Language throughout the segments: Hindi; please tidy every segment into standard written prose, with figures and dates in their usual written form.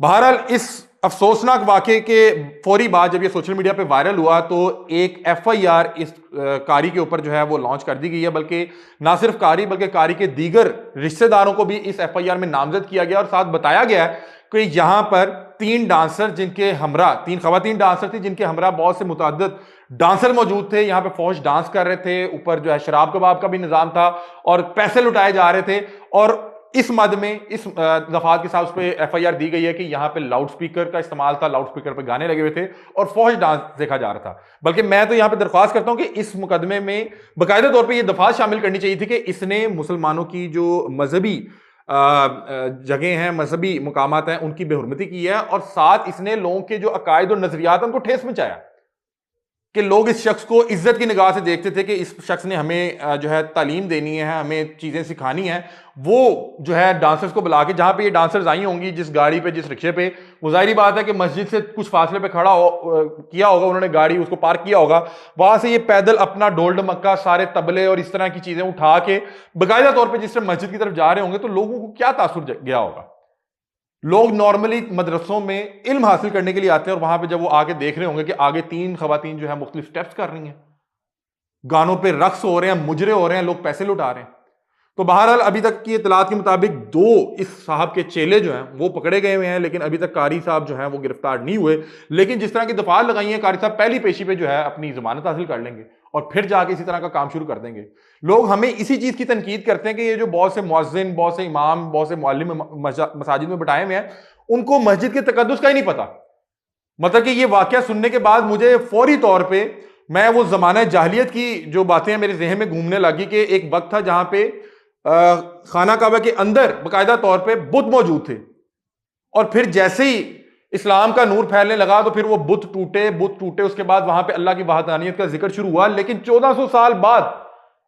बहरहाल इस अफसोसनाक वाकये के फौरी बाद जब ये सोशल मीडिया पे वायरल हुआ तो एक एफआईआर इस कारी के ऊपर जो है वो लॉन्च कर दी गई है। बल्कि ना सिर्फ कारी बल्कि कारी के दीगर रिश्तेदारों को भी इस एफआईआर में नामजद किया गया और साथ बताया गया है कि यहां पर तीन डांसर जिनके हमरा तीन खवातीन डांसर थी जिनके हमरा बहुत से मुतअद्दिद डांसर मौजूद थे, यहां पे फौज डांस कर रहे थे, ऊपर जो है शराब कबाब का भी निजाम था और पैसे लुटाए जा रहे थे। और इस मद में इस दफात के साथ उस पर एफआईआर दी गई है कि यहां पे लाउड स्पीकर का इस्तेमाल था, लाउड स्पीकर पे गाने लगे हुए थे और फौज डांस देखा जा रहा था। बल्कि मैं तो यहां पे दरख्वास्त करता हूं कि इस मुकदमे में बाकायदा तौर पे ये दफात शामिल करनी चाहिए थी कि इसने मुसलमानों की जो मजहबी जगह हैं, मजहबी मुकामात हैं, उनकी बेहुरमती की है और साथ इसने लोगों के जो अकायद और नजरियात उनको ठेस पहुंचाया कि लोग इस शख्स को इज्जत की निगाह से देखते थे कि इस शख्स ने हमें जो है तालीम देनी है, हमें चीज़ें सिखानी है। वो जो है डांसर्स को बुला के, जहाँ पे ये डांसर्स आई होंगी जिस गाड़ी पे जिस रिक्शे पे, वो जाहिर बात है कि मस्जिद से कुछ फासले पे खड़ा किया होगा उन्होंने, गाड़ी उसको पार्क किया होगा, वहां से ये पैदल अपना ढोल ढमक्का सारे तबले और इस तरह की चीज़ें उठा के बाकायदा तौर पर जिस तरह मस्जिद की तरफ जा रहे होंगे तो लोगों को क्या तासुर गया होगा। लोग नॉर्मली मदरसों में इल्म हासिल करने के लिए आते हैं और वहां पे जब वो आके देख रहे होंगे कि आगे तीन खवातीन जो है मुख्तलिफ स्टेप्स कर रही हैं, गानों पे रक्स हो रहे हैं, मुजरे हो रहे हैं, लोग पैसे लुटा रहे हैं। तो बहरहाल अभी तक की इतलात के मुताबिक दो इस साहब के चेले जो हैं वो पकड़े गए हुए हैं, लेकिन अभी तक कारी साहब जो हैं वो गिरफ्तार नहीं हुए। लेकिन जिस तरह की दफात लगाई है, कारी साहब पहली पेशी पे जो है अपनी जमानत हासिल कर लेंगे और फिर जाके इसी तरह का काम शुरू कर देंगे। लोग हमें इसी चीज की तनकीद करते हैं कि ये जो बहुत से मुअज्जिन, बहुत से इमाम, बहुत से मुअल्लिम मसाजिद में बैठाए हुए हैं, उनको मस्जिद के तकद्दुस का ही नहीं पता। मतलब कि ये वाकया सुनने के बाद मुझे फौरी तौर पे मैं वो जमाना जाहिलियत की जो बातें मेरे जहन में घूमने लगी कि एक वक्त था जहां पे खाना काबा के अंदर बाकायदा तौर पे बुत मौजूद थे और फिर जैसे ही इस्लाम का नूर फैलने लगा तो फिर वो बुत टूटे, उसके बाद वहां पे अल्लाह की वहदानियत का जिक्र शुरू हुआ। लेकिन 1400 साल बाद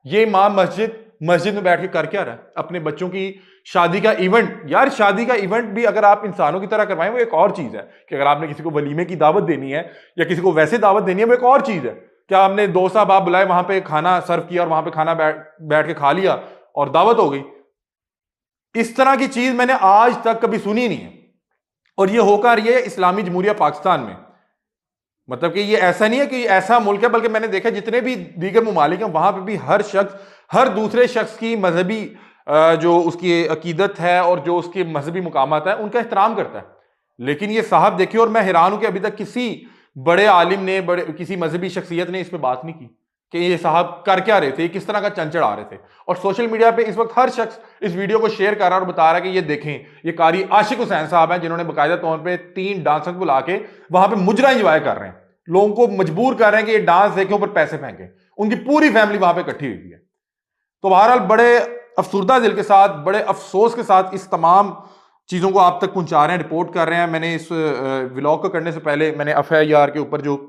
ये इमाम मस्जिद में बैठ के कर क्या रहा है? अपने बच्चों की शादी का इवेंट। यार शादी का इवेंट भी अगर आप इंसानों की तरह करवाएं वो एक और चीज है कि अगर आपने किसी को वलीमे की दावत देनी है या किसी को वैसे दावत देनी है वो एक और चीज है। क्या आपने दोस्त साहब आप बुलाए, वहां पे खाना सर्व किया और वहां पे खाना बैठ के खा लिया और दावत हो गई? इस तरह की चीज मैंने आज तक कभी सुनी नहीं है और ये होकर ये इस्लामी जमहूरिया पाकिस्तान में। मतलब कि ये ऐसा नहीं है कि ऐसा मुल्क है, बल्कि मैंने देखा जितने भी दीगर मुमालिक हैं वहां पे भी हर शख्स हर दूसरे शख्स की मजहबी जो उसकी अकीदत है और जो उसके मजहबी मुकामात है उनका एहतराम करता है। लेकिन ये साहब देखिए, और मैं हैरान हूं कि अभी तक किसी बड़े आलिम ने, किसी मजहबी शख्सियत ने इस पर बात नहीं की कि ये साहब कर क्या रहे थे, किस तरह का चंचड़ आ रहे थे। और सोशल मीडिया पे इस वक्त हर शख्स इस वीडियो को शेयर कर रहा है और बता रहा है कि ये देखें, ये कारी आशिक हुसैन साहब हैं जिन्होंने बाकायदा तौर पे तीन डांसर्स बुला के वहां पे मुजरा एंजॉय कर रहे हैं, लोगों को मजबूर कर रहे हैं कि ये डांस देखें, ऊपर पैसे फेंके। उनकी पूरी फैमिली वहां पर इकट्ठी हुई है। तो बहरहाल बड़े अफसुर्दा दिल के साथ, बड़े अफसोस के साथ इस तमाम चीज़ों को आप तक पहुंचा रहे हैं, रिपोर्ट कर रहे हैं। मैंने इस व्लॉग को करने से पहले मैंने एफआईआर के ऊपर जो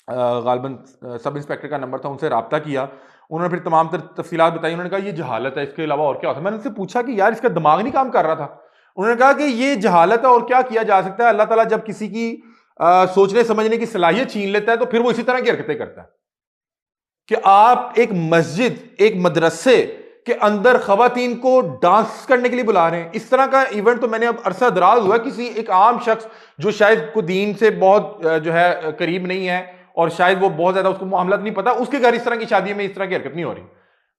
गालबन सब इंस्पेक्टर का नंबर था उनसे रब्ता किया। उन्होंने फिर तमाम तफसीलात बताई। उन्होंने कहा ये जहालत है, इसके अलावा और क्या होता है। मैंने उनसे पूछा कि यार इसका दिमाग नहीं काम कर रहा था? उन्होंने कहा कि ये जहालत है और क्या किया जा सकता है। अल्लाह ताला जब किसी की सोचने समझने की सलाहियत छीन लेता है तो फिर वो इसी तरह की हरकतें करता है कि आप एक मस्जिद, एक मदरसे के अंदर खवातीन को डांस करने के लिए बुला रहे हैं। इस तरह का इवेंट तो मैंने अब अरसा दराज हुआ किसी एक आम शख्स जो शायद को दीन से बहुत जो है करीब नहीं है और शायद वो बहुत ज्यादा उसको मामला नहीं पता, उसके घर इस तरह की शादी में इस तरह की हरकत नहीं हो रही।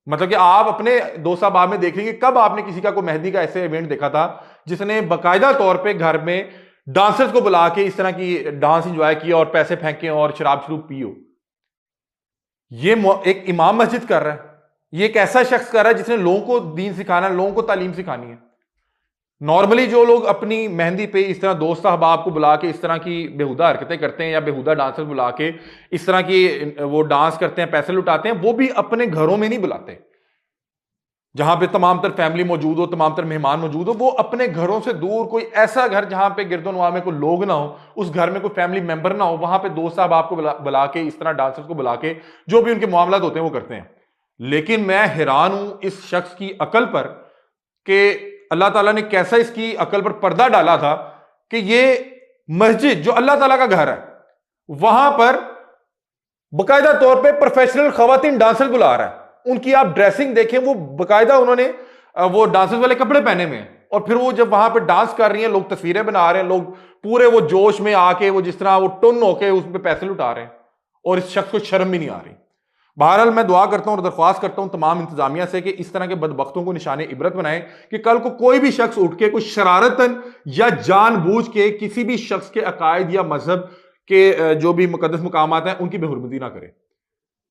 मतलब कि आप अपने दोस्त साहब में देखेंगे, कब आपने किसी का कोई मेहंदी का ऐसे इवेंट देखा था जिसने बाकायदा तौर पर घर में डांसर्स को बुला के इस तरह की डांस इंजॉय किया और पैसे फेंके और शराब शरूब पी हो? ये एक इमाम मस्जिद कर रहा है, ये एक ऐसा शख्स कर रहा है जिसने लोगों को दीन सिखाना है, लोगों को तालीम सिखानी है। नॉर्मली जो लोग अपनी मेहंदी पे इस तरह दोस्त अहबाब को बुला के इस तरह की बेहुदा हरकतें करते हैं या बेहुदा डांसर बुला के इस तरह की वो डांस करते हैं, पैसे लुटाते हैं, वो भी अपने घरों में नहीं बुलाते जहां पे तमाम तर फैमिली मौजूद हो, तमाम तर मेहमान मौजूद हो। वो अपने घरों से दूर कोई ऐसा घर जहां पे गिरदोनवा में कोई लोग ना हो, उस घर में कोई फैमिली मेंबर ना हो, वहां पे दोस्त साहब आपको बुला के इस तरह डांसर्स को बुला के जो भी उनके मामला होते हैं वो करते हैं। लेकिन मैं हैरान हूं इस शख्स की अकल पर कि अल्लाह ताला ने कैसा इसकी अकल पर पर्दा डाला था कि ये मस्जिद जो अल्लाह ताला का घर है वहां पर बाकायदा तौर पे प्रोफेशनल खवातीन डांसर बुला रहा है। उनकी आप ड्रेसिंग देखें, वो बाकायदा उन्होंने वो डांसर्स वाले कपड़े पहने हुए हैं, और फिर वो जब वहां पे डांस कर रही हैं, लोग तस्वीरें बना रहे हैं, लोग पूरे वो जोश में आके वो जिस तरह वो टुन होके उस पर पैसे लुटा रहे हैं और इस शख्स को शर्म भी नहीं आ रही। बहरहाल मैं दुआ करता हूं और दरख्वास्त करता हूं तमाम इंतजामिया से कि इस तरह के बदबख्तों को निशाने इबरत बनाएं कि कल को कोई भी शख्स उठ के कोई शरारतन या जानबूझ के किसी भी शख्स के अकायद या मजहब के जो भी मुकद्दस मुकामात हैं उनकी बेहुरमती ना करें।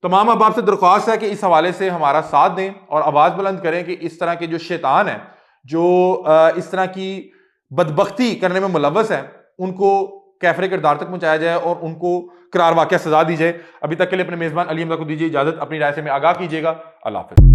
तमाम अहबाब से दरख्वास्त है कि इस हवाले से हमारा साथ दें और आवाज बुलंद करें कि इस तरह के जो शैतान है, जो इस तरह की बदबख्ती करने में मुलव्वस है, उनको कैफरे किरदार तक पहुंचाया जाए और उनको करार वाक़या सजा दी जाए। अभी तक के लिए अपने मेजबान अली हमजा को दीजिए इजाजत, अपनी राय से मैं आगाह कीजिएगा। अल्लाह हाफ़िज़।